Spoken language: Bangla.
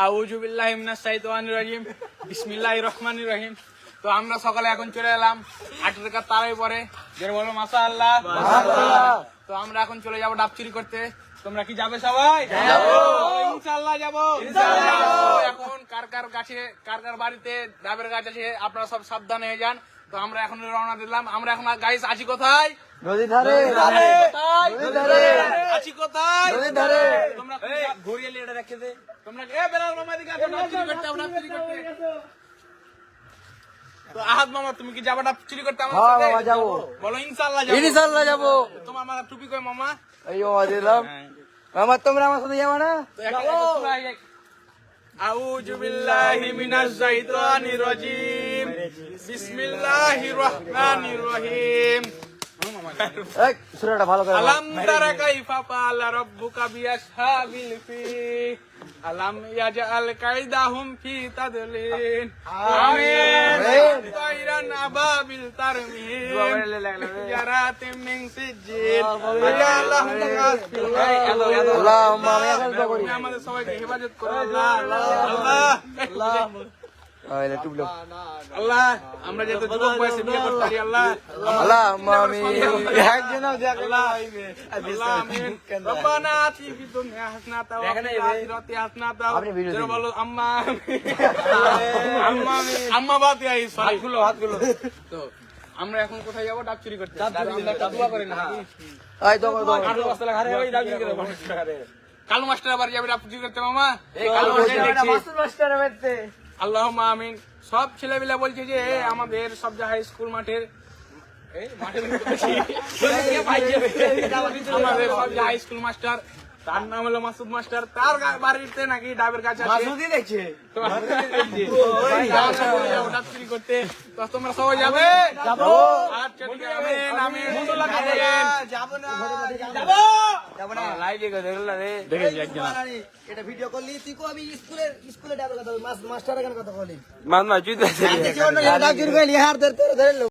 আউযু বিল্লাহি মিনাশ শাইতানির রাজিম বিসমিল্লাহির রহমানির রহিম। তো আমরা সকালে এখন চলে এলাম 8 রাকাত তারাই পরে, যেটা বলো মাশাআল্লাহ মাশাআল্লাহ। তো আমরা এখন চলে যাব ডাব চুরি করতে। তোমরা কি যাবে সবাই? যাবো ইনশাআল্লাহ, যাবো ইনশাআল্লাহ। এখন কার কার বাড়িতে ডাবের গাছ আছে আপনারা সব সাবধান হয়ে যান। তো আমরা এখন রওনা দিলাম। আমরা এখন গাইস আছি কোথায়? নদীর ধারে আছি কোথায়? নদীর ধারে। তোমরা ঘুরিয়ে এটা রেখে দে। তোমরা বেলাল মামা দিকে আসো, ডাব চুরি করতে, ডাব চুরি করতে। তো আহাদ মামা তুমি কি যাবা ডাব চুরি করতে আমার হ্যাঁ সাথে? বাবা যাবো, বলো ইনশাআল্লাহ যাবো। ইনশাআল্লাহ যাবো। তোমার আমার টুপি কই মামা? এই বাবা দিলাম। মামা তোমরা আমার সাথে যাবে না? তো আউযু বিল্লাহি মিনাশ শাইতানির রাজিম বিসমিল্লাহির রহমানির রহিম। এই সূরাটা ভালো করে বল। আলাম তারা কাইফা ফাআলা রাব্বুকা বিআসহাবিল ফিল আলাম ইয়াজআল কাইদাহুম ফি তাদলিল আমিন তাইরান আবাবিল তারমিম জারাতিম মিন সিজিল আল্লাহুম্মা আসফিল আল্লাহুম্মা আমি এখন দোয়া করি। আমাদের সবাইকে হেফাজত করো আল্লাহ আল্লাহ আল্লাহ আরে টুবলো আল্লাহ। আমরা যেহেতু যুবক বয়সে বিয়ে করতে পারি আল্লাহ আল্লাহুম্মা আমি একজন আল্লাহ আমিন। রব্বানা আতি ফিদ দুনিয়া হাসানাতাও ওয়া ফিল আখিরাতি হাসানাতাও। আপনি ভিডিও যারা দিন। বলো আম্মা আম্মা বাদ গাই হাতগুলো। তো আমরা এখন কোথায় যাব? ডাব চুরি করতে। আমরা একটা দোয়া করি না? এই দোয়া দোয়া। কালু মাস্টার আবার যাবে ডাব চুরি করতে মামা? মাস্টার বেতে আল্লাহুম্মা আমিন। সব ছেলেপিলা বলছে যে আমাদের সব হাই স্কুল মাঠের আমাদের সব হাই স্কুল মাস্টার, তার নাম হলো মাসুদ মাস্টার, তার বাড়িতে নাকি ডাবের গাছ আছে। মাসুদই দেখছে। ডাব চুরি করতে। তো তোমরা সবাই যাবে? যাবো। আচ্ছা ঠিক আছে, আমিন। যাবো না যাবো না লাইভে দেখলা রে, দেখেছি একজন। এটা ভিডিও করলি তুই কো আমি স্কুলে ডাবের কথা মাস্টারের কথা বলি মামা চুই অন্য ডাব চুরি করলি হার ধরে ধরে